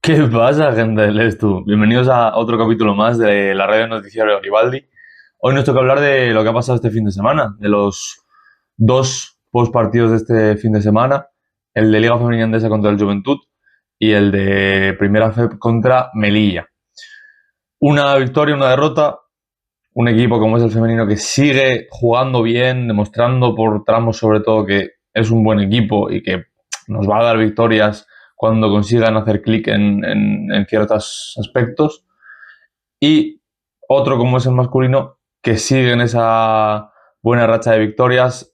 ¿Qué pasa, gente del Estu? Bienvenidos a otro capítulo más de la radio noticiario Garibaldi. Hoy nos toca hablar de lo que ha pasado este fin de semana, de los dos postpartidos de este fin de semana, el de Liga Femenina Endesa contra el Juventud y el de Primera FEP contra Melilla. Una victoria, una derrota, un equipo como es el femenino que sigue jugando bien, demostrando por tramos sobre todo que es un buen equipo y que nos va a dar victorias cuando consigan hacer clic en ciertos aspectos. Y otro como es el masculino, que sigue en esa buena racha de victorias.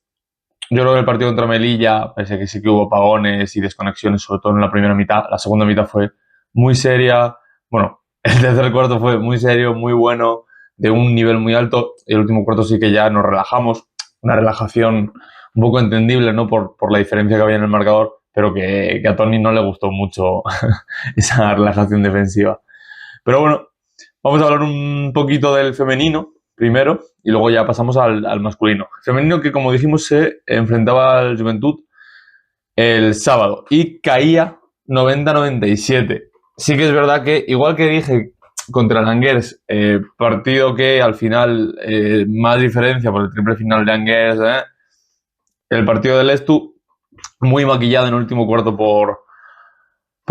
Yo creo que el partido contra Melilla, pese a que sí que hubo apagones y desconexiones, sobre todo en la primera mitad, la segunda mitad fue muy seria. Bueno, el tercer cuarto fue muy serio, muy bueno, de un nivel muy alto. Y el último cuarto sí que ya nos relajamos. Una relajación un poco entendible, ¿no? Por la diferencia que había en el marcador, pero que a Tony no le gustó mucho esa relajación defensiva. Pero bueno, vamos a hablar un poquito del femenino primero y luego ya pasamos al masculino. Femenino que, como dijimos, se enfrentaba al Juventud el sábado y caía 90-97. Sí que es verdad que, igual que dije contra el Angers, partido que al final más diferencia por el triple final de Angers, el partido del Estu muy maquillado en el último cuarto por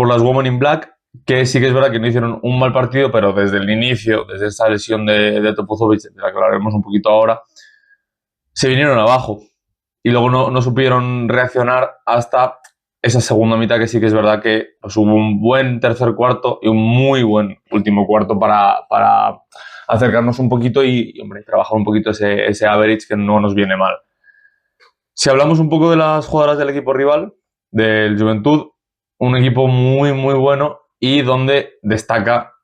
las Women in Black, que sí que es verdad que no hicieron un mal partido, pero desde el inicio, desde esa lesión de Topuzovic, de la que hablaremos un poquito ahora, se vinieron abajo y luego no supieron reaccionar hasta esa segunda mitad, que sí que es verdad que pues, hubo un buen tercer cuarto y un muy buen último cuarto para acercarnos un poquito y hombre, trabajar un poquito ese average que no nos viene mal. Si hablamos un poco de las jugadoras del equipo rival, del Juventud, un equipo muy, muy bueno y donde destaca,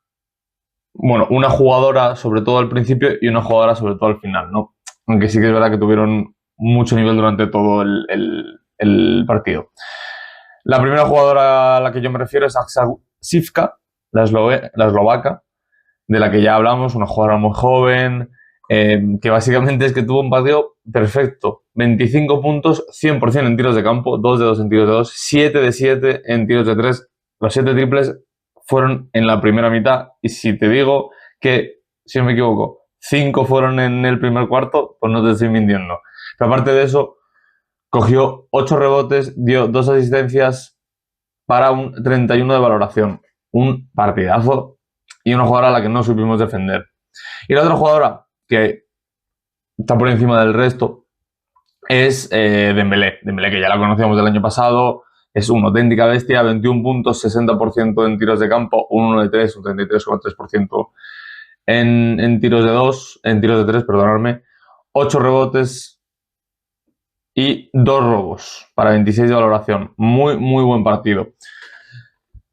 bueno, una jugadora sobre todo al principio y una jugadora sobre todo al final, ¿no? Aunque sí que es verdad que tuvieron mucho nivel durante todo el partido. La primera jugadora a la que yo me refiero es Aksa Sivka, la eslovaca, de la que ya hablamos, una jugadora muy joven, que básicamente es que tuvo un partido perfecto. 25 puntos, 100% en tiros de campo, 2 de 2 en tiros de 2, 7 de 7 en tiros de 3. Los 7 triples fueron en la primera mitad. Y si te digo que, si no me equivoco, 5 fueron en el primer cuarto, pues no te estoy mintiendo. Pero aparte de eso, cogió 8 rebotes, dio 2 asistencias para un 31 de valoración. Un partidazo y una jugadora a la que no supimos defender. Y la otra jugadora que está por encima del resto es Dembélé. Dembélé, que ya la conocíamos del año pasado, es una auténtica bestia, 21 puntos, 60% en tiros de campo, un 1 de 3, un 33,3% en tiros de 2, en tiros de 3, perdonadme, 8 rebotes y 2 robos para 26 de valoración. Muy, muy buen partido.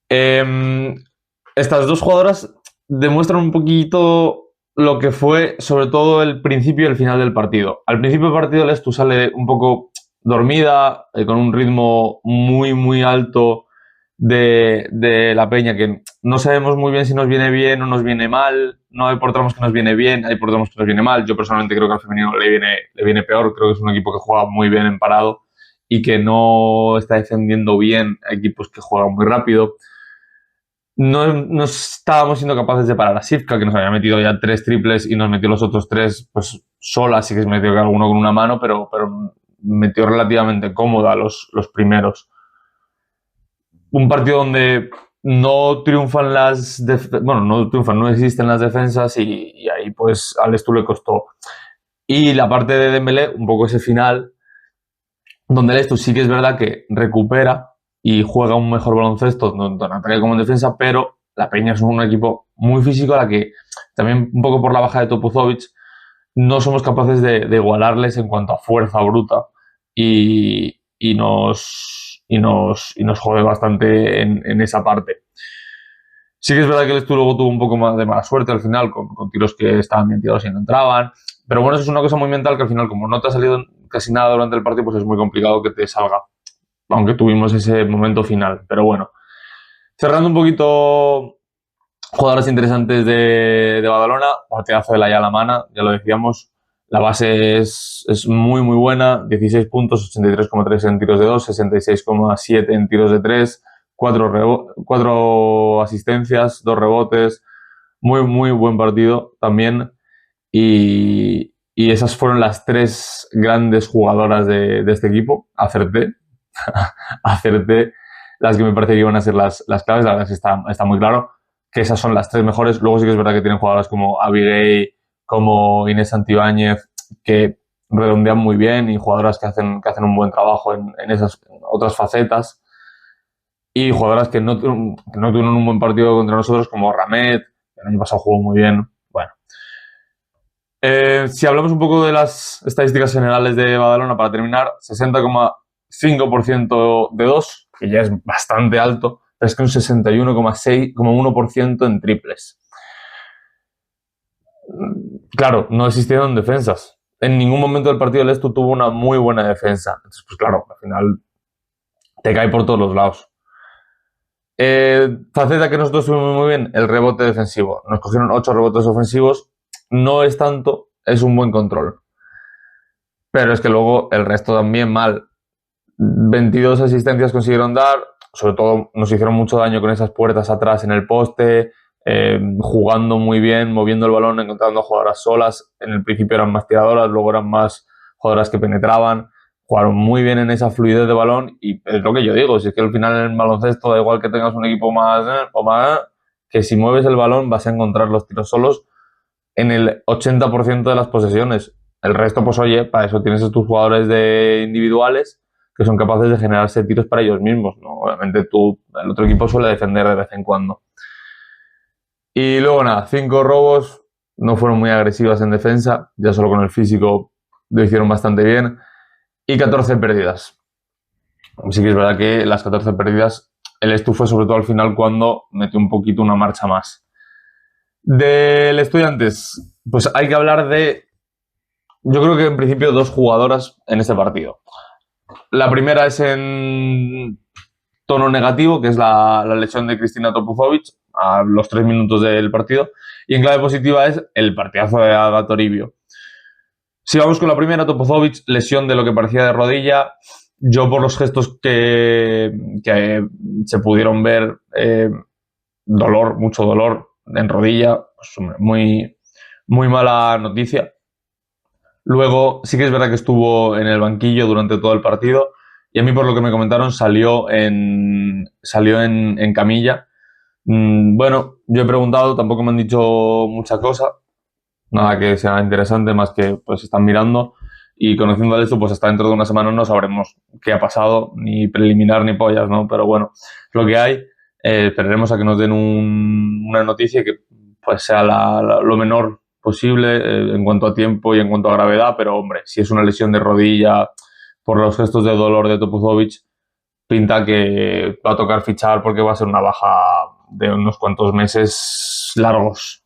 Estas dos jugadoras demuestran un poquito lo que fue sobre todo el principio y el final del partido. Al principio del partido Lestu sale un poco dormida, con un ritmo muy, muy alto de la peña, que no sabemos muy bien si nos viene bien o nos viene mal. No hay por tramos que nos viene bien, hay por tramos que nos viene mal. Yo personalmente creo que al femenino le viene peor. Creo que es un equipo que juega muy bien en parado y que no está defendiendo bien a equipos que juegan muy rápido. No estábamos siendo capaces de parar a Sivka, que nos había metido ya 3 triples y nos metió los otros 3 pues sola. Sí que se metió alguno con una mano, pero metió relativamente cómoda los primeros. Un partido donde no triunfan no existen las defensas y ahí pues al Estu le costó. Y la parte de Dembélé, un poco ese final, donde el Estu sí que es verdad que recupera y juega un mejor baloncesto, tanto en ataque como en defensa, pero la Peña es un equipo muy físico a la que también un poco por la baja de Topuzovic no somos capaces de igualarles en cuanto a fuerza bruta y nos jode bastante en esa parte. Sí que es verdad que el Estu luego tuvo un poco más de mala suerte al final, con tiros que estaban bien tirados y no entraban, pero bueno, eso es una cosa muy mental que al final, como no te ha salido casi nada durante el partido, pues es muy complicado que te salga, aunque tuvimos ese momento final. Pero bueno, cerrando un poquito jugadores interesantes de Badalona, partidazo de la Yalamana, ya lo decíamos, la base es muy muy buena, 16 puntos, 83,3 en tiros de 2, 66,7 en tiros de 3, 4 asistencias, 2 rebotes. Muy, muy buen partido también. Y esas fueron las 3 grandes jugadoras de este equipo. Acerté. Acerté las que me parece que iban a ser las claves. La verdad es que está muy claro que esas son las 3 mejores. Luego sí que es verdad que tienen jugadoras como Abigail, como Inés Santibáñez, que redondean muy bien, y jugadoras que hacen un buen trabajo en esas otras facetas. Y jugadoras que no tuvieron un buen partido contra nosotros, como Ramet, que el año pasado jugó muy bien. Bueno. Si hablamos un poco de las estadísticas generales de Badalona, para terminar, 60,5% de 2, que ya es bastante alto, pero es que un 61,1% en triples. Claro, no existieron defensas. En ningún momento del partido el Lestu tuvo una muy buena defensa. Entonces, pues claro, al final te cae por todos los lados. Faceta que nosotros tuvimos muy bien, el rebote defensivo. Nos cogieron 8 rebotes ofensivos. No es tanto, es un buen control. Pero es que luego el resto también mal. 22 asistencias consiguieron dar. Sobre todo nos hicieron mucho daño con esas puertas atrás en el poste, jugando muy bien, moviendo el balón, encontrando jugadoras solas. En el principio eran más tiradoras, luego eran más jugadoras que penetraban. Jugaron muy bien en esa fluidez de balón, y es lo que yo digo, si es que al final en el baloncesto da igual que tengas un equipo más que si mueves el balón vas a encontrar los tiros solos en el 80% de las posesiones. El resto, pues oye, para eso tienes a tus jugadores individuales que son capaces de generarse tiros para ellos mismos, ¿no? Obviamente el otro equipo suele defender de vez en cuando. Y luego nada, 5 robos, no fueron muy agresivas en defensa, ya solo con el físico lo hicieron bastante bien. Y 14 pérdidas. Sí que es verdad que las 14 pérdidas, el Estu fue sobre todo al final cuando metió un poquito una marcha más. Del Estudiantes, pues hay que hablar de, yo creo que en principio 2 jugadoras en este partido. La primera es en tono negativo, que es la lesión de Cristina Topuzovic a los 3 minutos del partido. Y en clave positiva es el partidazo de Ada Toribio. Si vamos con la primera, Topuzovic, lesión de lo que parecía de rodilla. Yo, por los gestos que se pudieron ver, dolor, mucho dolor en rodilla, pues muy, muy mala noticia. Luego, sí que es verdad que estuvo en el banquillo durante todo el partido, y a mí, por lo que me comentaron, salió en camilla. Bueno, yo he preguntado, tampoco me han dicho mucha cosa, nada que sea interesante, más que pues están mirando, y conociendo esto, pues hasta dentro de una semana no sabremos qué ha pasado, ni preliminar ni pollas, ¿no? Pero bueno, lo que hay. Esperaremos a que nos den una noticia que pues sea lo menor posible en cuanto a tiempo y en cuanto a gravedad, pero hombre, si es una lesión de rodilla por los gestos de dolor de Topuzovic, pinta que va a tocar fichar, porque va a ser una baja de unos cuantos meses largos.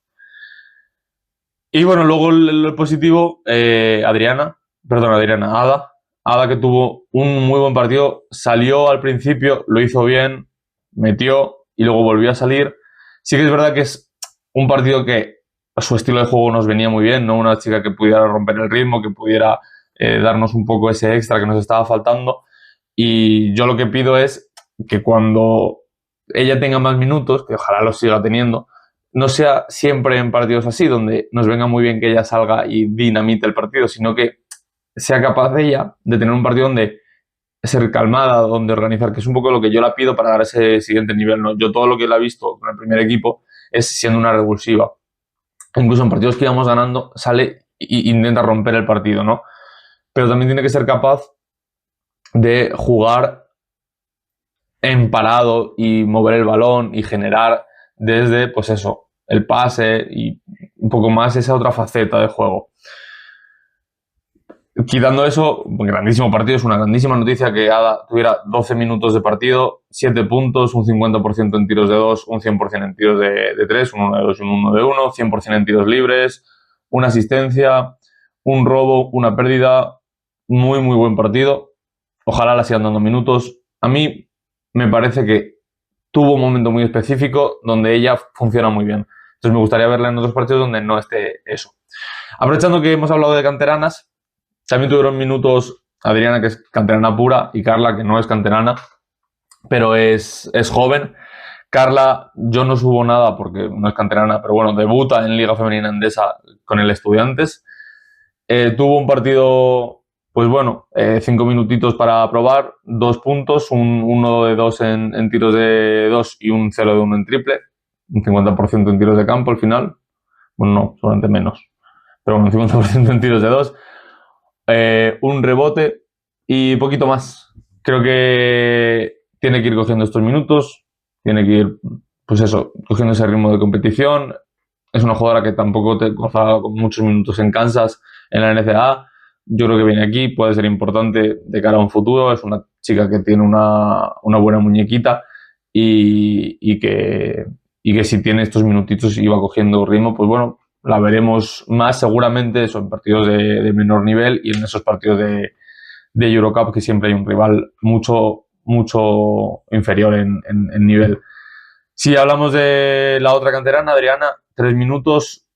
Y bueno, luego el positivo, Ada, que tuvo un muy buen partido, salió al principio, lo hizo bien, metió y luego volvió a salir. Sí que es verdad que es un partido que su estilo de juego nos venía muy bien, ¿no? Una chica que pudiera romper el ritmo, que pudiera darnos un poco ese extra que nos estaba faltando. Y yo lo que pido es que cuando ella tenga más minutos, que ojalá los siga teniendo, no sea siempre en partidos así, donde nos venga muy bien que ella salga y dinamite el partido, sino que sea capaz de ella de tener un partido donde ser calmada, donde organizar, que es un poco lo que yo la pido para dar ese siguiente nivel, ¿no? Yo todo lo que la he visto con el primer equipo es siendo una revulsiva. Incluso en partidos que íbamos ganando, sale e intenta romper el partido, ¿no? Pero también tiene que ser capaz de jugar en parado y mover el balón y generar desde, pues eso, el pase y un poco más esa otra faceta de juego. Quitando eso, un grandísimo partido, es una grandísima noticia que Ada tuviera 12 minutos de partido, 7 puntos, un 50% en tiros de 2, un 100% en tiros de 3, un 1 de 2 y un 1 de 1, 100% en tiros libres, una asistencia, un robo, una pérdida. Muy, muy buen partido. Ojalá la sigan dando minutos. A mí me parece que tuvo un momento muy específico donde ella funciona muy bien. Entonces me gustaría verla en otros partidos donde no esté eso. Aprovechando que hemos hablado de canteranas, también tuvieron minutos Adriana, que es canterana pura, y Carla, que no es canterana. pero es joven. Carla, yo no subo nada porque no es canterana, pero bueno, debuta en Liga Femenina Endesa con el Estudiantes. Tuvo un partido, pues bueno, 5 minutitos para probar, 2 puntos, un 1 de 2 en tiros de 2 y un 0 de 1 en triple, un 50% en tiros de campo al final. Bueno, no, solamente menos, pero bueno, un 50% en tiros de 2. Un rebote y poquito más. Creo que tiene que ir cogiendo estos minutos, tiene que ir, pues eso, cogiendo ese ritmo de competición. Es una jugadora que tampoco te goza con muchos minutos en Kansas, en la NCAA. Yo creo que viene aquí, puede ser importante de cara a un futuro. Es una chica que tiene una buena muñequita y que si tiene estos minutitos y va cogiendo ritmo, pues bueno, la veremos más seguramente eso, en partidos de menor nivel y en esos partidos de Eurocup, que siempre hay un rival mucho inferior en nivel. Si hablamos de la otra canterana, Adriana, 3 minutos,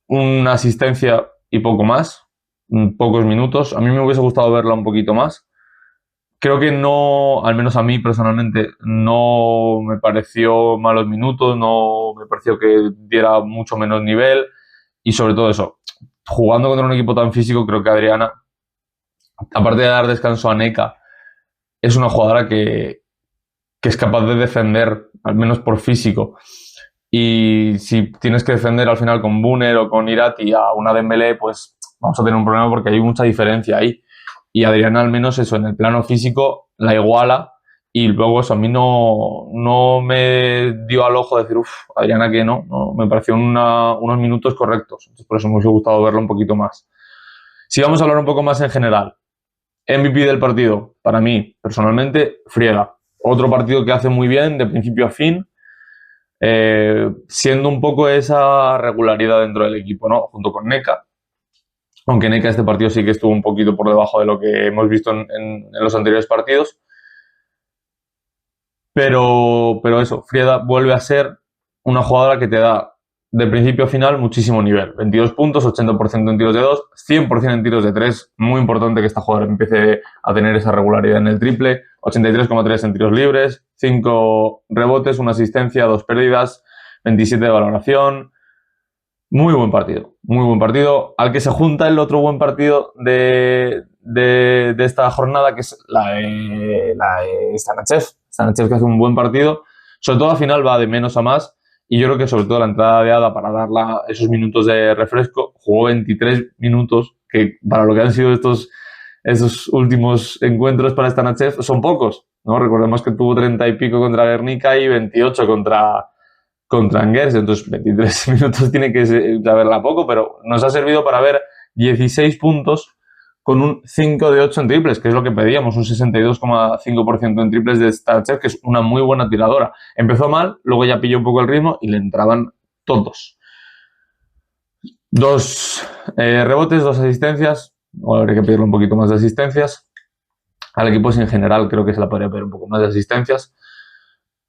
una asistencia y poco más, pocos minutos. A mí me hubiese gustado verla un poquito más. Creo que no, al menos a mí personalmente, no me pareció malos minutos, no me pareció que diera mucho menos nivel y sobre todo eso, jugando contra un equipo tan físico, creo que Adriana, aparte de dar descanso a Neka, es una jugadora que es capaz de defender, al menos por físico. Y si tienes que defender al final con Bunner o con Irati a una Dembélé, pues vamos a tener un problema porque hay mucha diferencia ahí. Y Adriana, al menos eso, en el plano físico, la iguala. Y luego eso a mí no me dio al ojo decir, Adriana que no me pareció unos minutos correctos. Entonces, por eso me hubiese gustado verlo un poquito más. Si vamos a hablar un poco más en general, MVP del partido, para mí, personalmente, Frieda. Otro partido que hace muy bien, de principio a fin, siendo un poco esa regularidad dentro del equipo, ¿no? Junto con Neka. Aunque Neka este partido sí que estuvo un poquito por debajo de lo que hemos visto en los anteriores partidos. Pero eso, Frieda vuelve a ser una jugadora que te da de principio a final muchísimo nivel. 22 puntos, 80% en tiros de 2, 100% en tiros de 3. Muy importante que esta jugadora empiece a tener esa regularidad en el triple. 83,3 en tiros libres, 5 rebotes, 1 asistencia, 2 pérdidas, 27 de valoración. Muy buen partido, al que se junta el otro buen partido de esta jornada, que es la de Stanachev. Stanachev, que hace un buen partido, sobre todo al final va de menos a más, y yo creo que sobre todo la entrada de Ada para darle esos minutos de refresco, jugó 23 minutos, que para lo que han sido estos últimos encuentros para Stanachev son pocos, ¿no? Recordemos que tuvo 30 y pico contra Guernica y 28 contra Angers, entonces 23 minutos tiene que saberla poco, pero nos ha servido para ver 16 puntos con un 5 de 8 en triples, que es lo que pedíamos, un 62,5% en triples de Stanachev, que es una muy buena tiradora. Empezó mal, luego ya pilló un poco el ritmo y le entraban todos. 2 rebotes, 2 asistencias, o habría que pedirle un poquito más de asistencias. Al equipo en general creo que se la podría pedir un poco más de asistencias.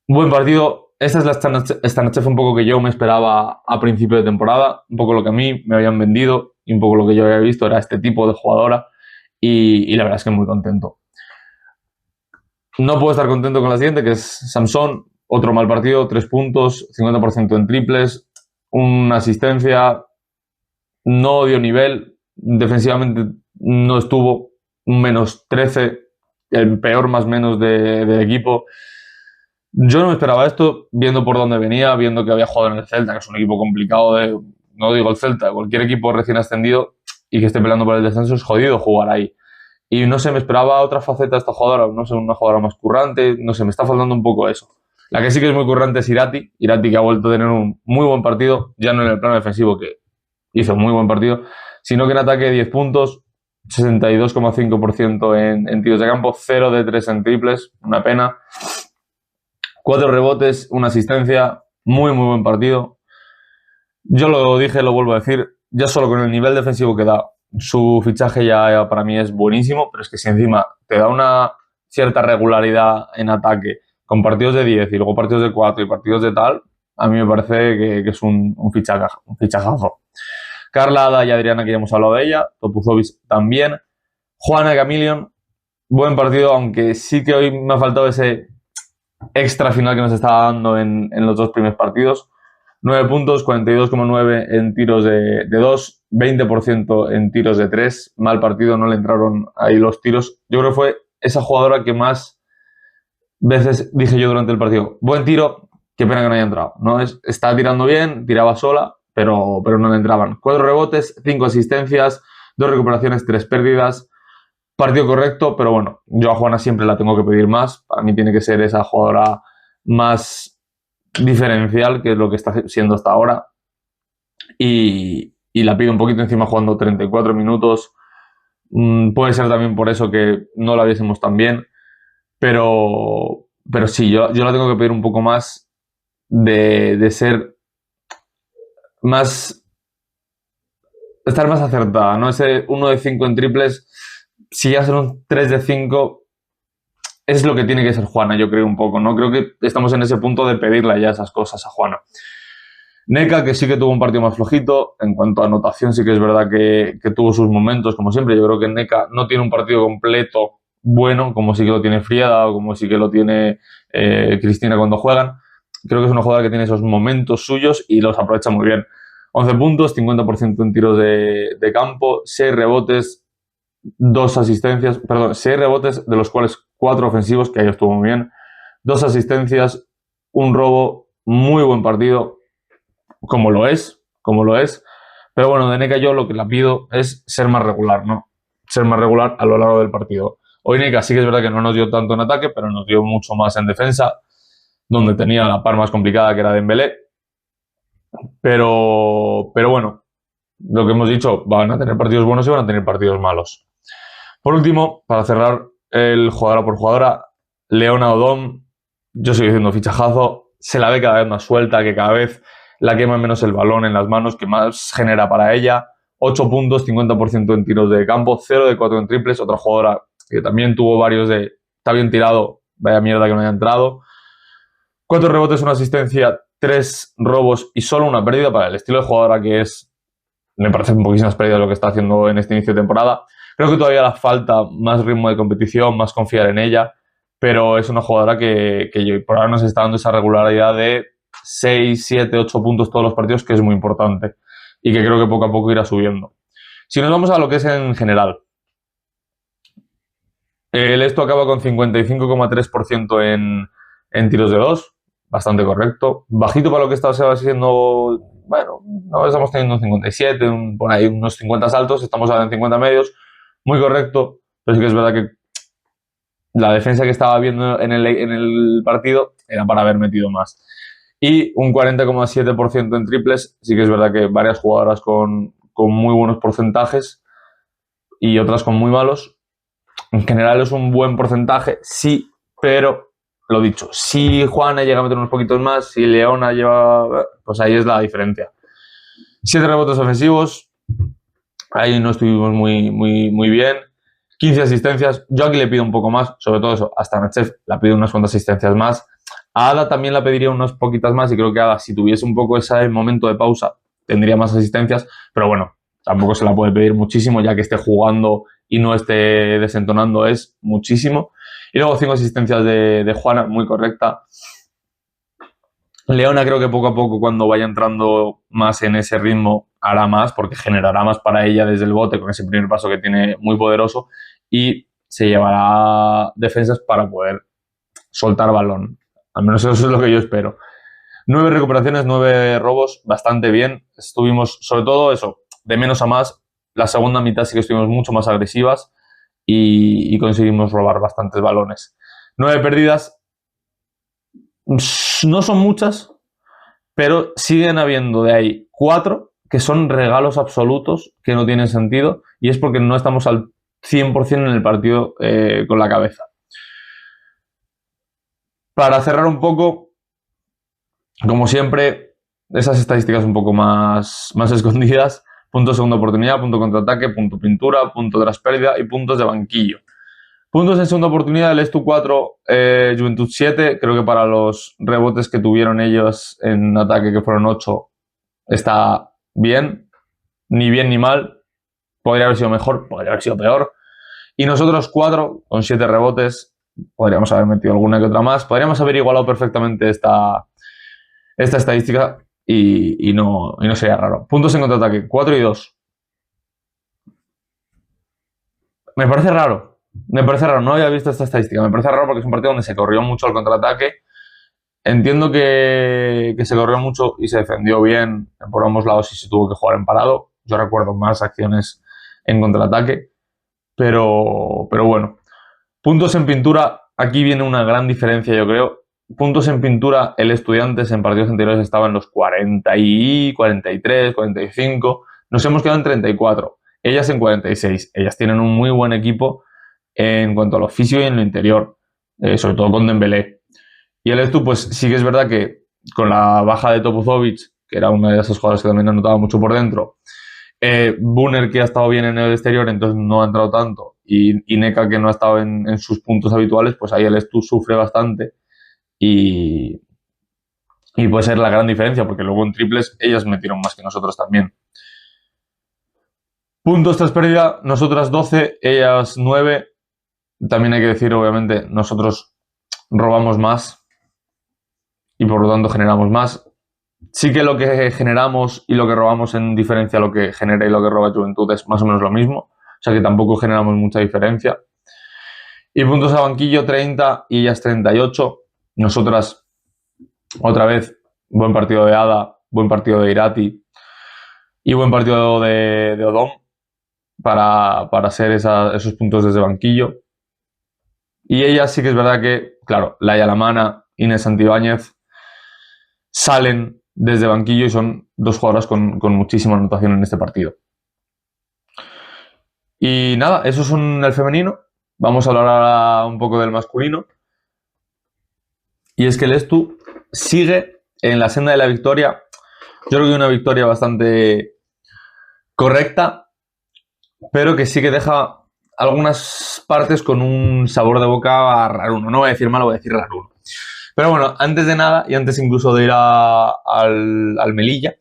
Buen partido. Esta es la Stanachev un poco que yo me esperaba a principio de temporada, un poco lo que a mí me habían vendido y un poco lo que yo había visto era este tipo de jugadora y la verdad es que muy contento. No puedo estar contento con la siguiente, que es Samson, otro mal partido, 3 puntos, 50% en triples, una asistencia, no dio nivel, defensivamente no estuvo, un menos 13, el peor más menos del equipo. Yo no me esperaba esto, viendo por dónde venía, viendo que había jugado en el Celta, que es un equipo complicado, no digo el Celta, cualquier equipo recién ascendido y que esté peleando por el descenso es jodido jugar ahí. Y no sé, me esperaba otra faceta de esta jugadora, no sé, una jugadora más currante, no sé, me está faltando un poco eso. La que sí que es muy currante es Irati, que ha vuelto a tener un muy buen partido, ya no en el plano defensivo, que hizo un muy buen partido, sino que en ataque 10 puntos, 62,5% en tiros de campo, 0 de 3 en triples, una pena. 4 rebotes, una asistencia, muy buen partido. Yo lo dije, lo vuelvo a decir, ya solo con el nivel defensivo que da, su fichaje ya para mí es buenísimo, pero es que si encima te da una cierta regularidad en ataque, con partidos de 10 y luego partidos de 4 y partidos de tal, a mí me parece que es un fichajazo. Carla, Ada y Adriana, que ya hemos hablado de ella, Topuzovic también. Juana Camilion, buen partido, aunque sí que hoy me ha faltado ese extra final que nos estaba dando en los dos primeros partidos. 9 puntos, 42,9 en tiros de 2, 20% en tiros de 3. Mal partido, no le entraron ahí los tiros. Yo creo que fue esa jugadora que más veces dije yo durante el partido: buen tiro, qué pena que no haya entrado. ¿No? Estaba tirando bien, tiraba sola, pero no le entraban. 4 rebotes, 5 asistencias, 2 recuperaciones, 3 pérdidas. Partido correcto, pero bueno, yo a Juana siempre la tengo que pedir más. Para mí tiene que ser esa jugadora más diferencial, que es lo que está siendo hasta ahora. Y la pido un poquito encima jugando 34 minutos. Puede ser también por eso que no la viésemos tan bien. Pero sí, yo la tengo que pedir un poco más de ser más... estar más acertada, ¿no? Ese 1 de 5 en triples, si ya son un 3 de 5, es lo que tiene que ser Juana, yo creo un poco, ¿no? Creo que estamos en ese punto de pedirle ya esas cosas a Juana. Neka, que sí que tuvo un partido más flojito, en cuanto a anotación sí que es verdad que tuvo sus momentos, como siempre. Yo creo que Neka no tiene un partido completo bueno, como sí que lo tiene Friada o como sí que lo tiene Cristina cuando juegan. Creo que es una jugadora que tiene esos momentos suyos y los aprovecha muy bien. 11 puntos, 50% en tiros de campo, 6 rebotes, 2 asistencias, perdón, 6 rebotes, de los cuales 4 ofensivos, que ahí estuvo muy bien, 2 asistencias, un robo, muy buen partido, como lo es, pero bueno, de Neka yo lo que la pido es ser más regular, ¿no? Ser más regular a lo largo del partido. Hoy Neka sí que es verdad que no nos dio tanto en ataque, pero nos dio mucho más en defensa, donde tenía la par más complicada, que era Dembélé. Pero bueno, lo que hemos dicho, van a tener partidos buenos y van a tener partidos malos. Por último, para cerrar el jugadora por jugadora, Leona Odom, yo sigo diciendo fichajazo, se la ve cada vez más suelta, que cada vez la quema menos el balón en las manos, que más genera para ella. 8 puntos, 50% en tiros de campo, 0 de 4 en triples, otra jugadora que también tuvo varios de está bien tirado, vaya mierda que no haya entrado. 4 rebotes, 1 asistencia, 3 robos y solo 1 pérdida para el estilo de jugadora que es. Me parecen poquísimas pérdidas lo que está haciendo en este inicio de temporada. Creo que todavía le falta más ritmo de competición, más confiar en ella, pero es una jugadora que por ahora nos está dando esa regularidad de 6, 7, 8 puntos todos los partidos, que es muy importante y que creo que poco a poco irá subiendo. Si nos vamos a lo que es en general, esto acaba con 55,3% en tiros de 2, bastante correcto. Bajito para lo que estaba siendo, bueno, no estamos teniendo un 57, por ahí unos 50 saltos, estamos ahora en 50 medios, muy correcto, pero sí que es verdad que la defensa que estaba viendo en el partido era para haber metido más. Y un 40,7% en triples, sí que es verdad que varias jugadoras con muy buenos porcentajes y otras con muy malos. En general es un buen porcentaje, sí, pero lo dicho, si Juana llega a meter unos poquitos más, si Leona lleva, pues ahí es la diferencia. 7 rebotes ofensivos, ahí no estuvimos muy bien. 15 asistencias, yo aquí le pido un poco más, sobre todo eso, hasta Nachev la pido unas cuantas asistencias más. A Ada también la pediría unas poquitas más y creo que Ada, si tuviese un poco ese momento de pausa, tendría más asistencias, pero bueno, tampoco se la puede pedir muchísimo, ya que esté jugando y no esté desentonando, es muchísimo. Y luego 5 asistencias de Juana, muy correcta. Leona creo que poco a poco, cuando vaya entrando más en ese ritmo, hará más, porque generará más para ella desde el bote con ese primer paso que tiene muy poderoso y se llevará defensas para poder soltar balón. Al menos eso es lo que yo espero. 9 recuperaciones, 9 robos, bastante bien. Estuvimos, sobre todo eso, de menos a más. La segunda mitad sí que estuvimos mucho más agresivas y conseguimos robar bastantes balones. 9 pérdidas, no son muchas, pero siguen habiendo de ahí 4 que son regalos absolutos que no tienen sentido, y es porque no estamos al 100% en el partido con la cabeza. Para cerrar un poco, como siempre, esas estadísticas un poco más escondidas: punto segunda oportunidad, punto contraataque, punto pintura, punto tras pérdida y puntos de banquillo. Puntos en segunda oportunidad, el Estu 4, Juventud 7. Creo que para los rebotes que tuvieron ellos en ataque, que fueron 8, está bien. Ni bien ni mal. Podría haber sido mejor, podría haber sido peor. Y nosotros 4, con 7 rebotes. Podríamos haber metido alguna que otra más. Podríamos haber igualado perfectamente esta estadística y no sería raro. Puntos en contraataque, 4 y 2. Me parece raro. No había visto esta estadística. Me parece raro porque es un partido donde se corrió mucho al contraataque. Entiendo que se corrió mucho y se defendió bien por ambos lados y se tuvo que jugar en parado. Yo recuerdo más acciones en contraataque. Pero bueno. Puntos en pintura, aquí viene una gran diferencia, yo creo. Puntos en pintura, el Estudiantes en partidos anteriores estaba en los 40 y 43, 45. Nos hemos quedado en 34. Ellas en 46. Ellas tienen un muy buen equipo en cuanto a lo físico y en lo interior, sobre todo con Dembélé. Y el Estu, pues sí que es verdad que con la baja de Topuzovic, que era una de esas jugadoras que también anotaba mucho por dentro, Bunner, que ha estado bien en el exterior, entonces no ha entrado tanto, y Neka, que no ha estado en sus puntos habituales, pues ahí el Estu sufre bastante y puede ser la gran diferencia, porque luego en triples ellas metieron más que nosotros también. Puntos tras pérdida, nosotras 12, ellas 9. También hay que decir, obviamente, nosotros robamos más y por lo tanto generamos más. Sí que lo que generamos y lo que robamos en diferencia a lo que genera y lo que roba Juventud es más o menos lo mismo. O sea que tampoco generamos mucha diferencia. Y puntos a banquillo, 30 y ellas 38. Nosotras, otra vez, buen partido de Ada, buen partido de Irati y buen partido de Odom para ser esos puntos desde banquillo. Y ellas sí que es verdad que, claro, Laia Lamana, Inés Santibáñez salen desde banquillo y son dos jugadoras con muchísima anotación en este partido. Y nada, eso son el femenino. Vamos a hablar ahora un poco del masculino. Y es que el Estu sigue en la senda de la victoria. Yo creo que una victoria bastante correcta, pero que sí que deja algunas partes con un sabor de boca raruno. No voy a decir malo, voy a decir raruno. Pero bueno, antes de nada, y antes incluso de ir al Melilla,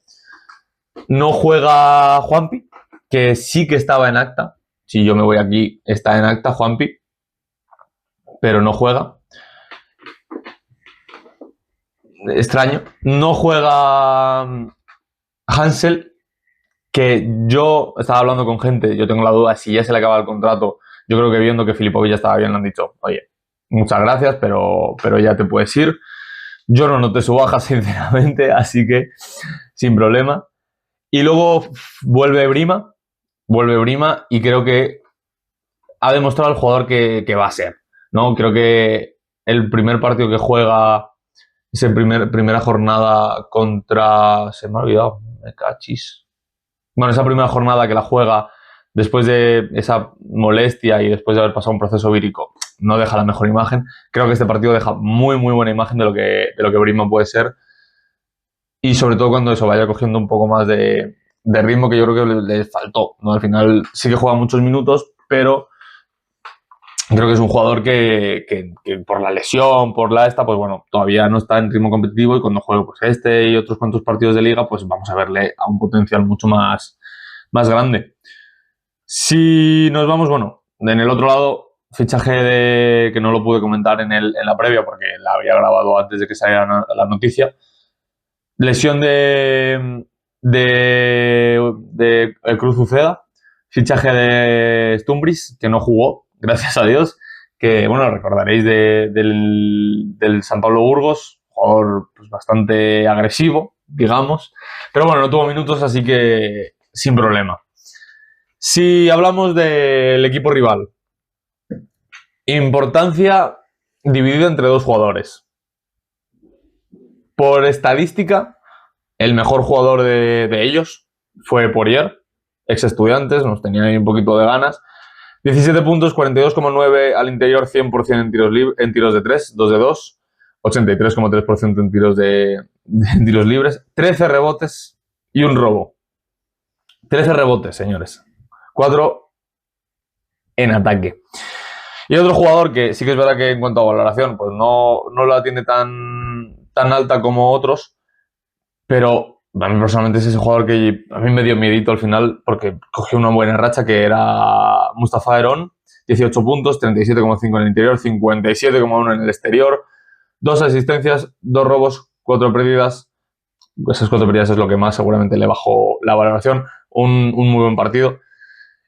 no juega Juanpi, que sí que estaba en acta. Si yo me voy aquí, está en acta Juanpi, pero no juega. Extraño. No juega Hansel, que yo estaba hablando con gente, yo tengo la duda si ya se le acaba el contrato. Yo creo que viendo que Filipovic ya estaba bien, le han dicho, oye, muchas gracias, pero ya te puedes ir. Yo no noté su baja, sinceramente, así que sin problema. Y luego vuelve Brima y creo que ha demostrado el jugador que va a ser, ¿no? Creo que el primer partido que juega es en primera jornada contra... Se me ha olvidado, me cachis. Bueno, esa primera jornada que la juega después de esa molestia y después de haber pasado un proceso vírico, no deja la mejor imagen. Creo que este partido deja muy, muy buena imagen de lo que Brima puede ser. Y sobre todo cuando eso vaya cogiendo un poco más de ritmo, que yo creo que le faltó, ¿no? Al final sí que juega muchos minutos, pero creo que es un jugador que por la lesión, por pues bueno, todavía no está en ritmo competitivo, y cuando juegue pues este y otros cuantos partidos de liga, pues vamos a verle a un potencial mucho más grande. Si nos vamos, bueno, en el otro lado, fichaje que no lo pude comentar en la previa porque la había grabado antes de que saliera la noticia. Lesión de Cruz Uceda, fichaje de Stumbris, que no jugó, gracias a Dios, que bueno, recordaréis del San Pablo Burgos, jugador pues, bastante agresivo, digamos, pero bueno, no tuvo minutos, así que sin problema. Si hablamos del equipo rival, importancia dividida entre dos jugadores. Por estadística, el mejor jugador de ellos fue Poirier, ex Estudiantes, nos tenía ahí un poquito de ganas. 17 puntos, 42,9 al interior, 100% en tiros de 3, 2 de 2, 83,3% en tiros en tiros libres, 13 rebotes y un robo. 13 rebotes, señores. 4 en ataque. Y otro jugador que sí que es verdad que en cuanto a valoración, pues no la tiene tan alta como otros, pero a mí personalmente es ese jugador que a mí me dio miedito al final porque cogió una buena racha, que era Mustafa Herón, 18 puntos, 37,5 en el interior, 57,1 en el exterior, 2 asistencias, 2 robos, 4 pérdidas. Esas 4 pérdidas es lo que más seguramente le bajó la valoración. Un muy buen partido.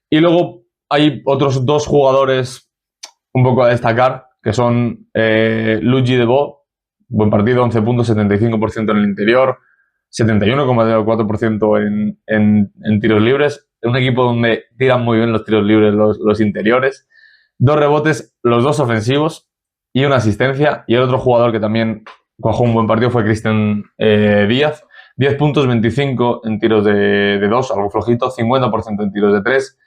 Y luego hay otros 2 jugadores un poco a destacar, que son Luigi Debo, buen partido, 11 puntos, 75% en el interior, 71,4% en tiros libres. Un equipo donde tiran muy bien los tiros libres los interiores. 2 rebotes, los 2 ofensivos y una asistencia. Y el otro jugador que también cuajó un buen partido fue Cristian Díaz. 10 puntos, 25 en tiros de 2, algo flojito, 50% en tiros de 3.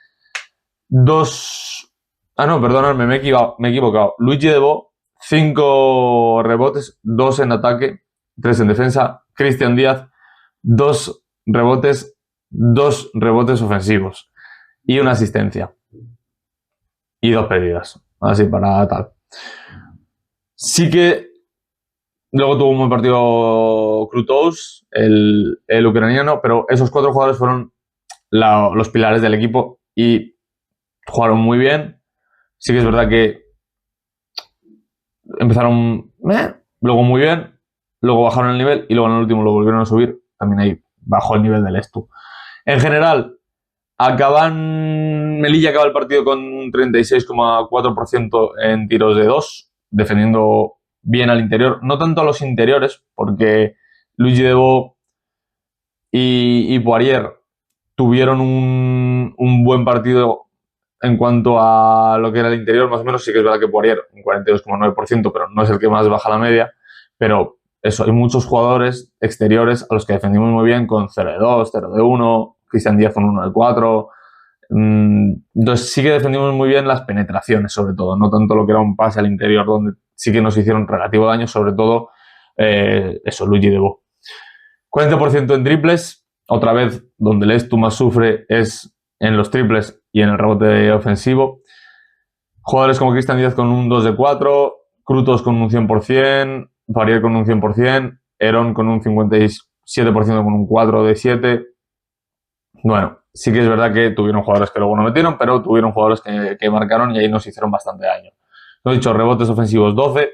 2... Ah, no, perdonadme, me he equivocado. Luigi Debo, 5 rebotes, 2 en ataque, 3 en defensa. Cristian Díaz, 2 rebotes ofensivos y una asistencia. Y 2 pérdidas. Así para tal. Sí que luego tuvo un buen partido Krutous, el ucraniano, pero esos 4 jugadores fueron los pilares del equipo y jugaron muy bien. Sí que es verdad que empezaron luego muy bien, luego bajaron el nivel y luego en el último lo volvieron a subir. También ahí bajó el nivel del Estu. En general, Melilla acaba el partido con un 36,4% en tiros de 2, defendiendo bien al interior. No tanto a los interiores, porque Luigi Debo y Poirier tuvieron un buen partido en cuanto a lo que era el interior, más o menos. Sí que es verdad que Poirier, un 42,9%, pero no es el que más baja la media. Pero eso, hay muchos jugadores exteriores a los que defendimos muy bien, con 0 de 2, 0 de 1, Cristian Díaz con 1 de 4. Entonces sí que defendimos muy bien las penetraciones, sobre todo, no tanto lo que era un pase al interior, donde sí que nos hicieron relativo daño, sobre todo Luigi Debo. 40% en triples, otra vez donde el Estu más sufre es en los triples y en el rebote ofensivo. Jugadores como Cristian Díaz con un 2 de 4, Krutous con un 100%, Poirier con un 100%, Herón con un 57% con un 4 de 7. Bueno, sí que es verdad que tuvieron jugadores que luego no metieron, pero tuvieron jugadores que marcaron y ahí nos hicieron bastante daño. Lo he dicho, rebotes ofensivos 12.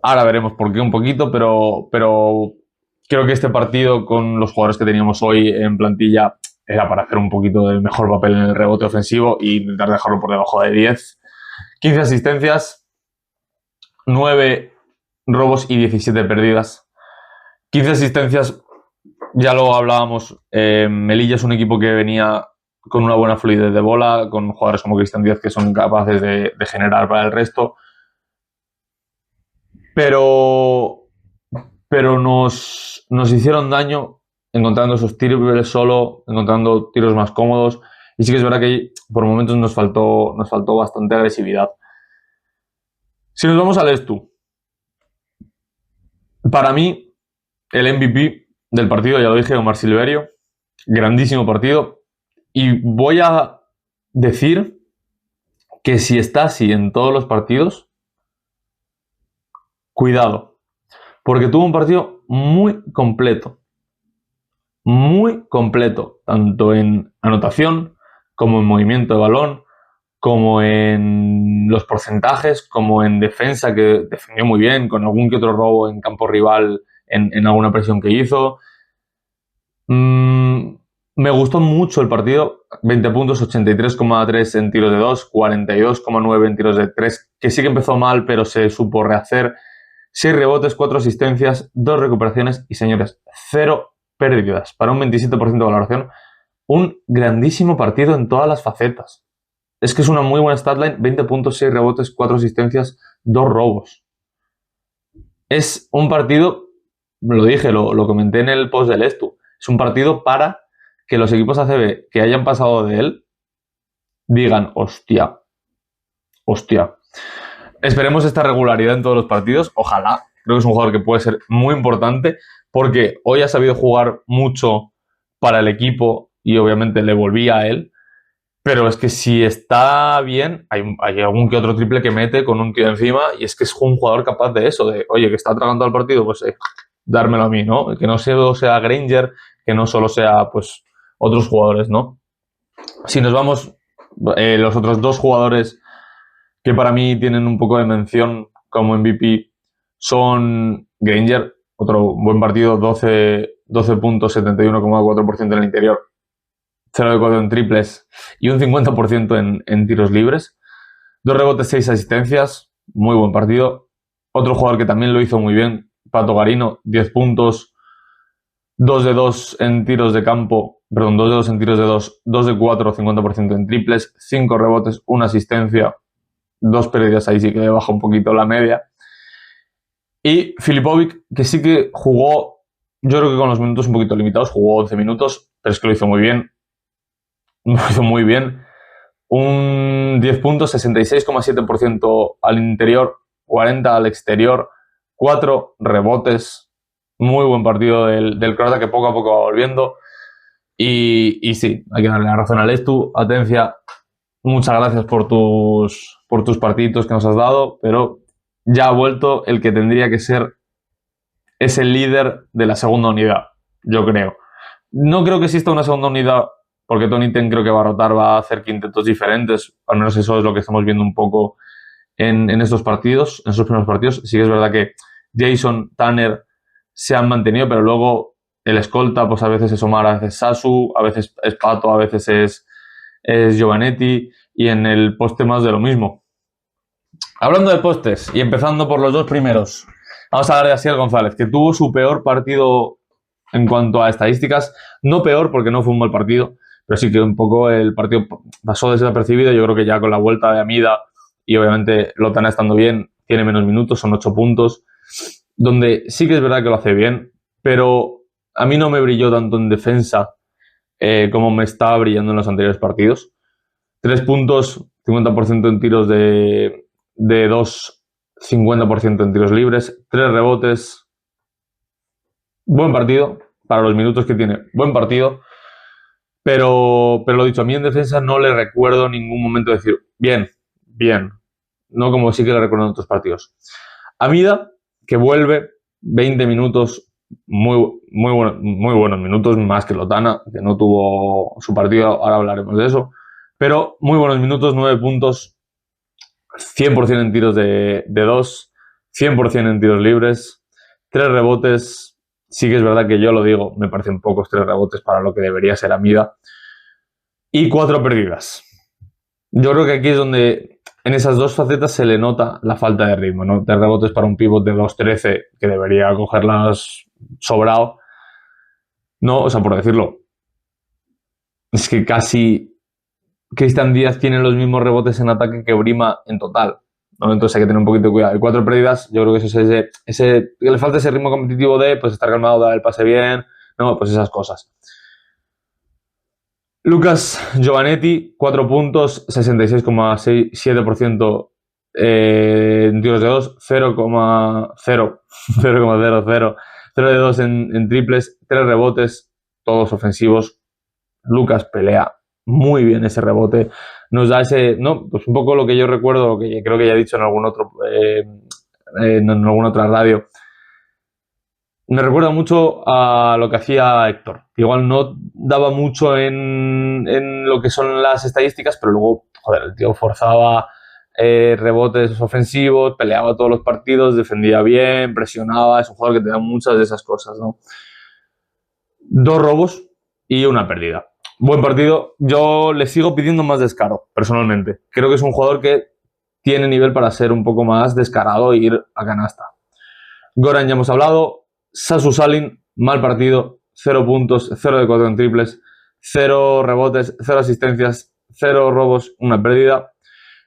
Ahora veremos por qué un poquito, pero creo que este partido con los jugadores que teníamos hoy en plantilla era para hacer un poquito de mejor papel en el rebote ofensivo e intentar dejarlo por debajo de 10. 15 asistencias, 9 robos y 17 pérdidas. 15 asistencias, ya lo hablábamos. Melilla es un equipo que venía con una buena fluidez de bola, con jugadores como Cristian Díaz que son capaces de generar para el resto. Pero nos hicieron daño encontrando esos tiros solo, encontrando tiros más cómodos. Y sí que es verdad que por momentos nos faltó bastante agresividad. Si nos vamos al Estu, para mí el MVP del partido, ya lo dije, Omar Silverio, grandísimo partido. Y voy a decir que si está así en todos los partidos, cuidado, porque tuvo un partido muy completo, tanto en anotación como en movimiento de balón, como en los porcentajes, como en defensa, que defendió muy bien, con algún que otro robo en campo rival en alguna presión que hizo. Me gustó mucho el partido, 20 puntos, 83,3 en tiros de 2, 42,9 en tiros de 3, que sí que empezó mal, pero se supo rehacer. 6 rebotes, 4 asistencias, 2 recuperaciones y, señores, 0 pérdidas para un 27% de valoración. Un grandísimo partido en todas las facetas. Es que es una muy buena statline, 20 puntos, 6 rebotes, 4 asistencias, 2 robos. Es un partido, lo dije, lo comenté en el post del Estu, es un partido para que los equipos ACB que hayan pasado de él digan, hostia. Esperemos esta regularidad en todos los partidos, ojalá. Creo que es un jugador que puede ser muy importante porque hoy ha sabido jugar mucho para el equipo y obviamente le volvía a él. Pero es que si está bien, hay algún que otro triple que mete con un tío encima y es que es un jugador capaz de eso, de, oye, que está tragando al partido, pues dármelo a mí, ¿no? Que no solo sea Granger, que no solo sea, pues, otros jugadores, ¿no? Si nos vamos Los otros dos jugadores que para mí tienen un poco de mención como MVP son Granger, otro buen partido, 12 puntos, 71,4% en el interior, 0 de 4 en triples y un 50% en tiros libres. 2 rebotes, 6 asistencias, muy buen partido. Otro jugador que también lo hizo muy bien, Pato Garino, 10 puntos, 2 de 2 en tiros de campo, perdón, 2 de 2 en tiros de 2, 2 de 4, 50% en triples, 5 rebotes, 1 asistencia, 2 pérdidas, ahí sí que baja un poquito la media. Y Filipovic, que sí que jugó, yo creo que con los minutos un poquito limitados, jugó 11 minutos, pero es que lo hizo muy bien. Lo hizo muy bien. Un 10 puntos, 66,7% al interior, 40 al exterior, 4 rebotes. Muy buen partido del croata que poco a poco va volviendo. Y sí, hay que darle la razón a Lestu. Atencia, muchas gracias por tus partiditos que nos has dado, pero ya ha vuelto el que tendría que ser ese líder de la segunda unidad, yo creo. No creo que exista una segunda unidad, porque Tony Ten creo que va a rotar, va a hacer quintetos diferentes, al menos eso es lo que estamos viendo un poco en estos partidos, en esos primeros partidos. Sí que es verdad que Jason, Tanner se han mantenido, pero luego el escolta, pues a veces es Omar, a veces Sasu, a veces es Pato, a veces es Giovanetti, y en el poste más de lo mismo. Hablando de postes, y empezando por los dos primeros, vamos a hablar de Asier González, que tuvo su peor partido en cuanto a estadísticas. No peor, porque no fue un mal partido, pero sí que un poco el partido pasó desapercibido. Yo creo que ya con la vuelta de Amida y obviamente Lotana estando bien, tiene menos minutos, son 8 puntos, donde sí que es verdad que lo hace bien, pero a mí no me brilló tanto en defensa como me estaba brillando en los anteriores partidos. 3 puntos, 50% en tiros de 2, 50% en tiros libres, 3 rebotes. Buen partido, para los minutos que tiene, buen partido. Pero lo dicho, a mí en defensa no le recuerdo ningún momento decir, bien. No como sí que le recuerdo en otros partidos. Amida, que vuelve, 20 minutos, muy buenos minutos, más que Lotana, que no tuvo su partido, ahora hablaremos de eso. Pero muy buenos minutos, 9 puntos, 100% en tiros de 2, 100% en tiros libres, 3 rebotes. Sí que es verdad que yo lo digo, me parecen pocos 3 rebotes para lo que debería ser Amida. Y 4 pérdidas. Yo creo que aquí es donde en esas dos facetas se le nota la falta de ritmo, ¿no? 3 rebotes para un pívot de 2'13 que debería cogerlas sobrado. No, o sea, por decirlo, es que casi Cristian Díaz tiene los mismos rebotes en ataque que Brima en total, ¿no? Entonces hay que tener un poquito de cuidado. Y 4 pérdidas, yo creo que eso es que le falta ese ritmo competitivo de pues estar calmado, dar el pase bien, no, pues esas cosas. Lucas Giovanetti, 4 puntos, 66,7% en tiros de 2, 0,00, 0 de 2 en triples, 3 rebotes, todos ofensivos. Lucas pelea muy bien ese rebote, nos da ese, no, pues un poco lo que yo recuerdo, lo que creo que ya he dicho en algún otro, en alguna otra radio. Me recuerda mucho a lo que hacía Héctor. Igual no daba mucho en lo que son las estadísticas, pero luego, joder, el tío forzaba rebotes ofensivos, peleaba todos los partidos, defendía bien, presionaba. Es un jugador que te da muchas de esas cosas, ¿no? 2 robos y una pérdida. Buen partido. Yo le sigo pidiendo más descaro, personalmente. Creo que es un jugador que tiene nivel para ser un poco más descarado e ir a canasta. Goran ya hemos hablado. Sasu Salin, mal partido, 0 puntos, 0 de 4 en triples, 0 rebotes, 0 asistencias, 0 robos, una pérdida,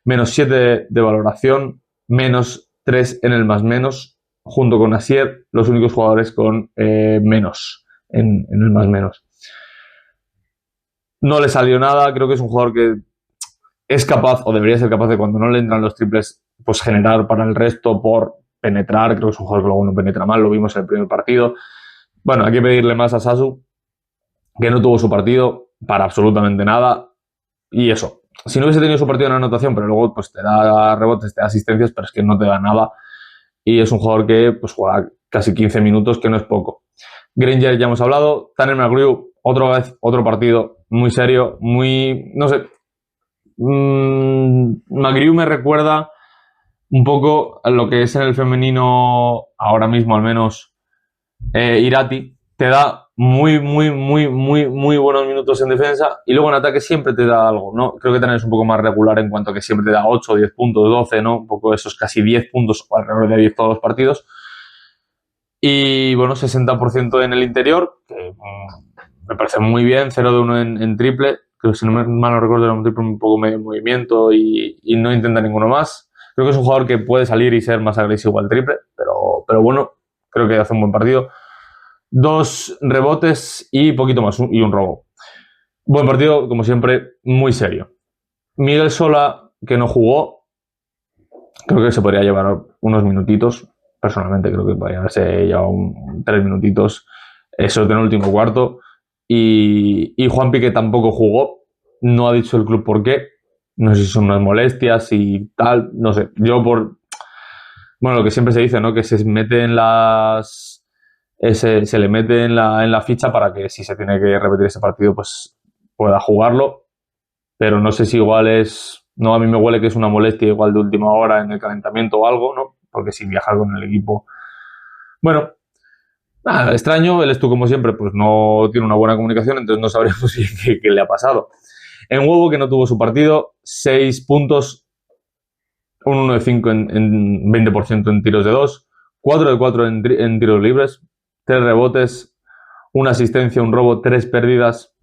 menos 7 de valoración, menos 3 en el más menos, junto con Asier, los únicos jugadores con menos en el más menos. No le salió nada, creo que es un jugador que es capaz, o debería ser capaz de cuando no le entran los triples, pues generar para el resto por penetrar. Creo que es un jugador que luego no penetra mal, lo vimos en el primer partido. Bueno, hay que pedirle más a Sasu, que no tuvo su partido para absolutamente nada. Y eso, si no hubiese tenido su partido en anotación, pero luego pues te da rebotes, te da asistencias, pero es que no te da nada. Y es un jugador que pues juega casi 15 minutos, que no es poco. Granger ya hemos hablado. Tanner McGrew, otra vez, otro partido muy serio, muy, no sé, Magriu me recuerda un poco a lo que es en el femenino, ahora mismo al menos, Irati. Te da muy buenos minutos en defensa y luego en ataque siempre te da algo, ¿no? Creo que también es un poco más regular en cuanto a que siempre te da 8, 10 puntos, 12, ¿no? Un poco esos casi 10 puntos o alrededor de 10 todos los partidos. Y bueno, 60% en el interior, que me parece muy bien, 0 de 1 en triple. Creo que si no me mal no recuerdo era un triple un poco medio movimiento y no intenta ninguno más. Creo que es un jugador que puede salir y ser más agresivo al triple, pero bueno, creo que hace un buen partido. 2 rebotes y poquito más, y un robo. Buen partido, como siempre, muy serio. Miguel Sola, que no jugó, creo que se podría llevar unos minutitos. Personalmente creo que podría haberse llevado 3 minutitos, eso en el último cuarto. Y Juanpi, que tampoco jugó, no ha dicho el club por qué. No sé si son unas molestias y tal, no sé. Yo bueno, lo que siempre se dice, ¿no? Que se mete en se le mete en la ficha para que si se tiene que repetir ese partido, pues pueda jugarlo. Pero no sé si igual no, a mí me huele que es una molestia igual de última hora en el calentamiento o algo, ¿no? Porque sin viajar con el equipo. Bueno, nada, extraño. Él como siempre, pues no tiene una buena comunicación, entonces no sabremos qué le ha pasado. En Huevo, que no tuvo su partido, 6 puntos, un 1 de 5 en 20% en tiros de 2, 4 de 4 en tiros libres, 3 rebotes, una asistencia, un robo, 3 pérdidas.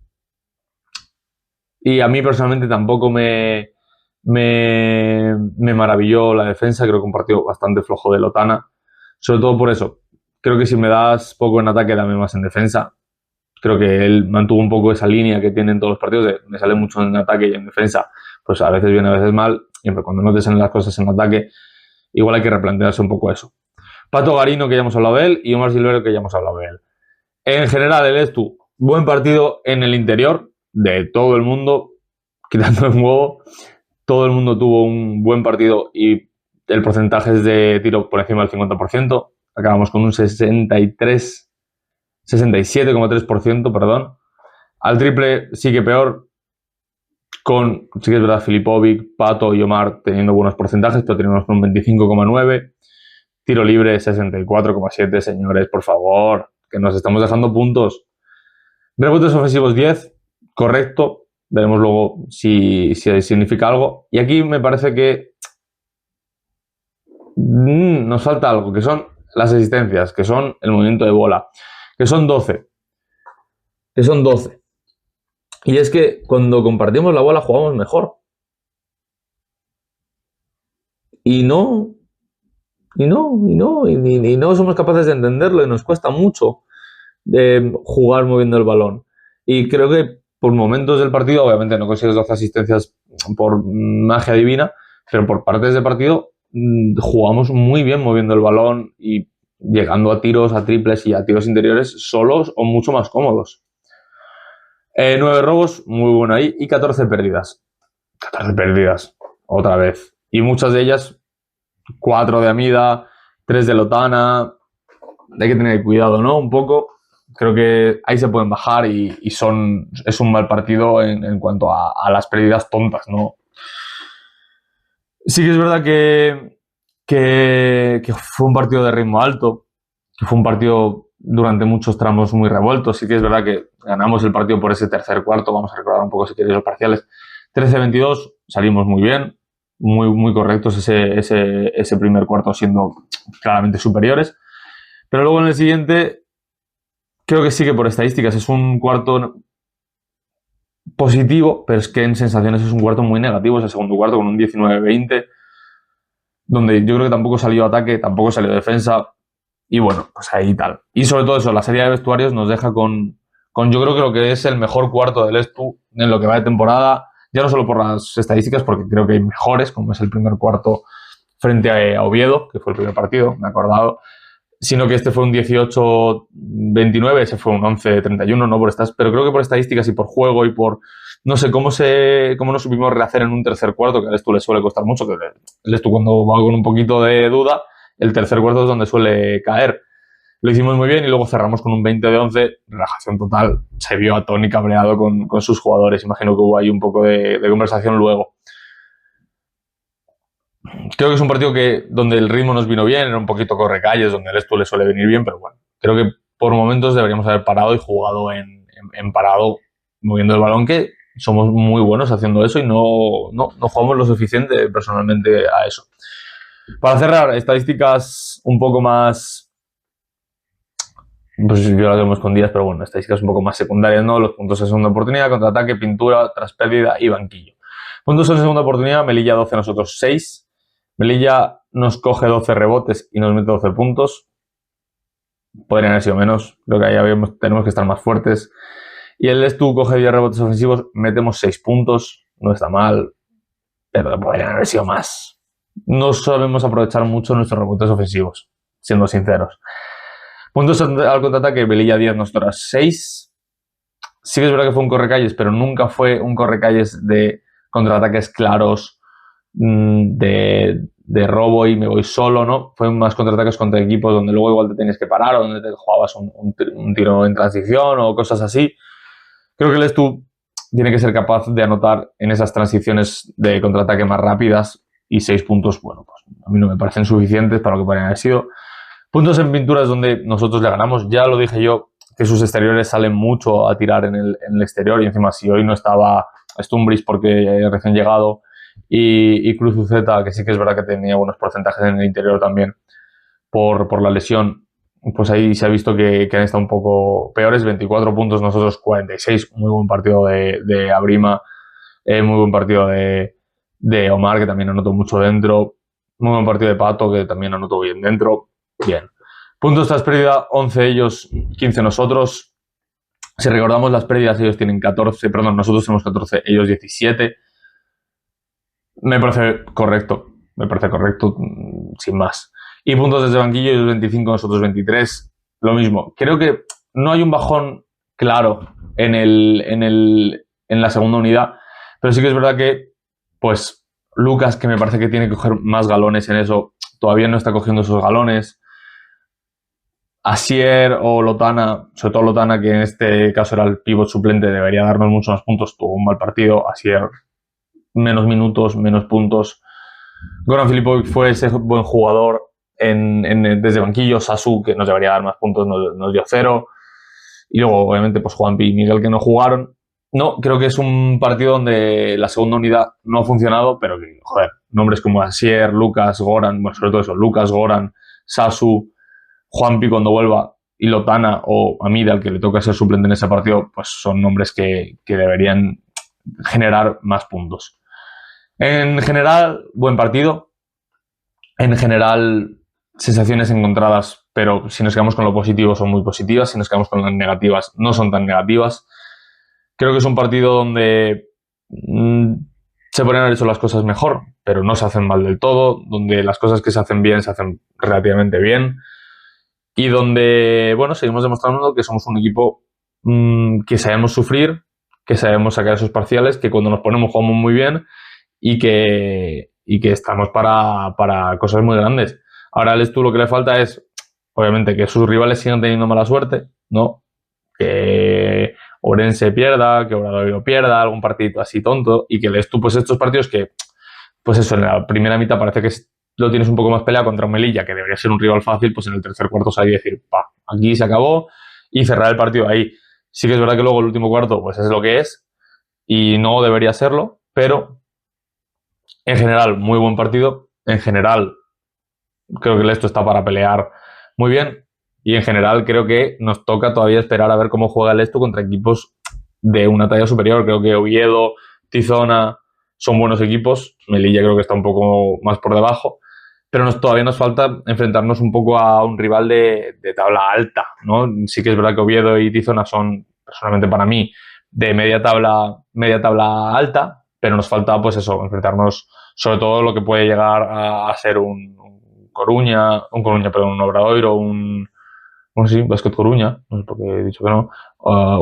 Y a mí personalmente tampoco me maravilló la defensa. Creo que un partido bastante flojo de Lotana. Sobre todo por eso. Creo que si me das poco en ataque, dame más en defensa. Creo que él mantuvo un poco esa línea que tiene en todos los partidos de me sale mucho en ataque y en defensa. Pues a veces bien, a veces mal. Siempre cuando no te salen las cosas en ataque, igual hay que replantearse un poco eso. Pato Garino, que ya hemos hablado de él, y Omar Silvero, que ya hemos hablado de él. En general, el Estu, buen partido en el interior de todo el mundo, quitando el Huevo. Todo el mundo tuvo un buen partido y el porcentaje es de tiro por encima del 50%. Acabamos con un 67,3%, perdón. Al triple sí que peor, sí que es verdad, Filipovic, Pato y Omar teniendo buenos porcentajes, pero tenemos un 25,9%. Tiro libre 64,7%, señores, por favor, que nos estamos dejando puntos. Rebotes ofensivos 10, correcto. Veremos luego si significa algo. Y aquí me parece que nos falta algo, que son las asistencias, que son el movimiento de bola, que son 12. Y es que cuando compartimos la bola jugamos mejor. Y no somos capaces de entenderlo y nos cuesta mucho jugar moviendo el balón. Y creo que por momentos del partido, obviamente no consigues 12 asistencias por magia divina, pero por partes del partido jugamos muy bien moviendo el balón y llegando a tiros, a triples y a tiros interiores solos o mucho más cómodos. 9 robos, muy bueno ahí, y 14 pérdidas. 14 pérdidas, otra vez. Y muchas de ellas, 4 de Amida, 3 de Lotana. Hay que tener cuidado, ¿no? Un poco. Creo que ahí se pueden bajar y es un mal partido en cuanto a las pérdidas tontas, ¿no? Sí que es verdad que fue un partido de ritmo alto, que fue un partido durante muchos tramos muy revueltos. Sí que es verdad que ganamos el partido por ese tercer cuarto. Vamos a recordar un poco si queréis los parciales. 13-22, salimos muy bien, muy correctos ese primer cuarto siendo claramente superiores. Pero luego en el siguiente, creo que sí que por estadísticas es un cuarto positivo, pero es que en sensaciones es un cuarto muy negativo. Es el segundo cuarto con un 19-20, donde yo creo que tampoco salió ataque, tampoco salió defensa. Y bueno, pues ahí tal. Y sobre todo eso, la serie de vestuarios nos deja con yo creo que lo que es el mejor cuarto del Estu en lo que va de temporada. Ya no solo por las estadísticas, porque creo que hay mejores, como es el primer cuarto frente a Oviedo, que fue el primer partido, me he acordado, sino que este fue un 18-29, ese fue un 11-31, ¿no? Pero creo que por estadísticas y por juego y por, no sé, cómo nos supimos rehacer en un tercer cuarto, que al Estu le suele costar mucho, que el Estu cuando va con un poquito de duda, el tercer cuarto es donde suele caer. lo hicimos muy bien y luego cerramos con un 20-11, relajación total. Se vio a Tony cabreado con sus jugadores. Imagino que hubo ahí un poco de conversación luego. Creo que es un partido donde el ritmo nos vino bien, era un poquito correcalles, donde el Estu le suele venir bien, pero bueno, creo que por momentos deberíamos haber parado y jugado en parado, moviendo el balón, que somos muy buenos haciendo eso y no jugamos lo suficiente personalmente a eso. Para cerrar, estadísticas un poco más, pues yo las tengo escondidas, pero bueno, estadísticas un poco más secundarias, ¿no? Los puntos en segunda oportunidad, contraataque, pintura, tras pérdida y banquillo. Puntos en segunda oportunidad, Melilla 12, nosotros 6. Melilla nos coge 12 rebotes y nos mete 12 puntos. Podrían haber sido menos. Creo que ahí tenemos que estar más fuertes. Y el Estu coge 10 rebotes ofensivos, metemos 6 puntos. No está mal, pero podrían haber sido más. No sabemos aprovechar mucho nuestros rebotes ofensivos, siendo sinceros. Puntos al contraataque, Melilla 10, nosotras 6. Sí que es verdad que fue un correcalles, pero nunca fue un correcalles de contraataques claros, de robo y me voy solo, ¿no? Fue más contraataques contra equipos donde luego igual te tenías que parar o donde te jugabas un tiro en transición o cosas así. Creo que el Estu tiene que ser capaz de anotar en esas transiciones de contraataque más rápidas y 6 puntos, bueno, pues a mí no me parecen suficientes para lo que podrían haber sido. Puntos en pinturas donde nosotros le ganamos, ya lo dije yo, que sus exteriores salen mucho a tirar en el exterior y encima si hoy no estaba Stumbris porque recién llegado y Cruz Uceta, que sí que es verdad que tenía buenos porcentajes en el interior también por la lesión, pues ahí se ha visto que han estado un poco peores, 24 puntos, nosotros 46, muy buen partido de Abrima, muy buen partido de Omar, que también anotó mucho dentro, muy buen partido de Pato, que también anotó bien dentro, bien. Puntos tras pérdida, 11 ellos, 15 nosotros. Si recordamos las pérdidas, ellos tienen 14, perdón, nosotros tenemos 14, ellos 17. Me parece correcto, sin más. Y puntos desde banquillo, ellos 25, nosotros 23, lo mismo. Creo que no hay un bajón claro en la segunda unidad, pero sí que es verdad que, pues, Lucas, que me parece que tiene que coger más galones en eso, todavía no está cogiendo esos galones. Asier o Lotana, sobre todo Lotana, que en este caso era el pívot suplente, debería darnos muchos más puntos, tuvo un mal partido. Asier, menos minutos, menos puntos. Goran Filipovic fue ese buen jugador desde banquillo. Sasu, que nos debería dar más puntos, nos dio 0. Y luego, obviamente, pues Juanpi y Miguel, que no jugaron. No, creo que es un partido donde la segunda unidad no ha funcionado, pero que, joder, nombres como Asier, Lucas, Goran, bueno, sobre todo eso, Lucas, Goran, Sasu, Juanpi cuando vuelva y Lotana o Amida, al que le toca ser suplente en ese partido, pues son nombres que deberían generar más puntos. En general, buen partido. En general, sensaciones encontradas, pero si nos quedamos con lo positivo son muy positivas, si nos quedamos con las negativas no son tan negativas. Creo que es un partido donde se podrían haber hecho las cosas mejor, pero no se hacen mal del todo, donde las cosas que se hacen bien se hacen relativamente bien. Y donde, bueno, seguimos demostrando que somos un equipo que sabemos sufrir, que sabemos sacar esos parciales, que cuando nos ponemos jugamos muy bien y que estamos para cosas muy grandes. Ahora al Estu lo que le falta es, obviamente, que sus rivales sigan teniendo mala suerte, ¿no? Que Orense pierda, que Obradoiro pierda, algún partidito así tonto, y que el Estu, pues estos partidos que, pues eso, en la primera mitad parece que lo tienes un poco más peleado contra un Melilla, que debería ser un rival fácil, pues en el tercer cuarto salir y decir, aquí se acabó, y cerrar el partido ahí. Sí que es verdad que luego el último cuarto, pues es lo que es, y no debería serlo, pero en general, muy buen partido. En general, creo que el Estu está para pelear muy bien, y en general creo que nos toca todavía esperar a ver cómo juega el Estu contra equipos de una talla superior. Creo que Oviedo, Tizona son buenos equipos, Melilla creo que está un poco más por debajo, pero todavía nos falta enfrentarnos un poco a un rival de tabla alta, ¿no? Sí que es verdad que Oviedo y Tizona son, personalmente para mí, de media tabla alta, pero nos falta, pues eso, enfrentarnos sobre todo lo que puede llegar a ser un Obradoiro, Basket Coruña, no sé por qué he dicho que no,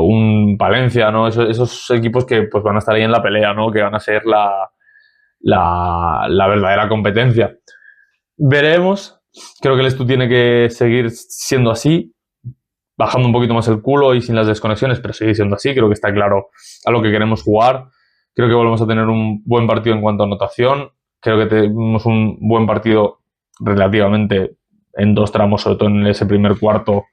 un Palencia, ¿no? Esos equipos que pues van a estar ahí en la pelea, ¿no? Que van a ser la verdadera competencia. Veremos Creo que el Estu tiene que seguir siendo así, bajando un poquito más el culo y sin las desconexiones, pero seguir siendo así. Creo que está claro a lo que queremos jugar. Creo que volvemos a tener un buen partido en cuanto a anotación. Creo que tenemos un buen partido relativamente en 2 tramos, sobre todo en ese primer cuarto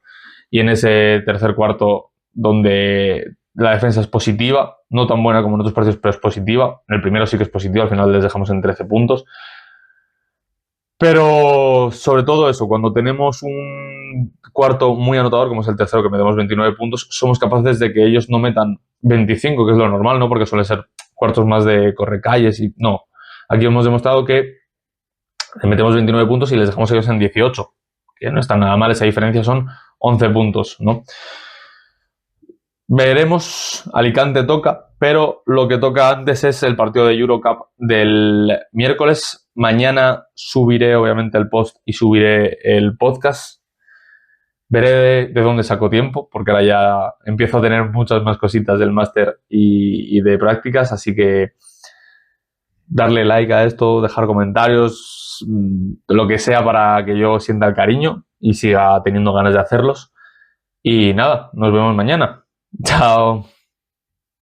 y en ese tercer cuarto, donde la defensa es positiva, no tan buena como en otros partidos, pero es positiva. En el primero sí que es positiva, al final les dejamos en 13 puntos. Pero sobre todo eso, cuando tenemos un cuarto muy anotador, como es el tercero, que metemos 29 puntos, somos capaces de que ellos no metan 25, que es lo normal, ¿no? Porque suele ser cuartos más de correcalles y no. Aquí hemos demostrado que le metemos 29 puntos y les dejamos a ellos en 18, que no está nada mal, esa diferencia son 11 puntos, ¿no? Veremos, Alicante toca, pero lo que toca antes es el partido de Eurocup del miércoles. Mañana subiré obviamente el post y subiré el podcast. Veré de dónde saco tiempo, porque ahora ya empiezo a tener muchas más cositas del máster y de prácticas, así que darle like a esto, dejar comentarios, lo que sea para que yo sienta el cariño y siga teniendo ganas de hacerlos. Y nada, nos vemos mañana. Chao.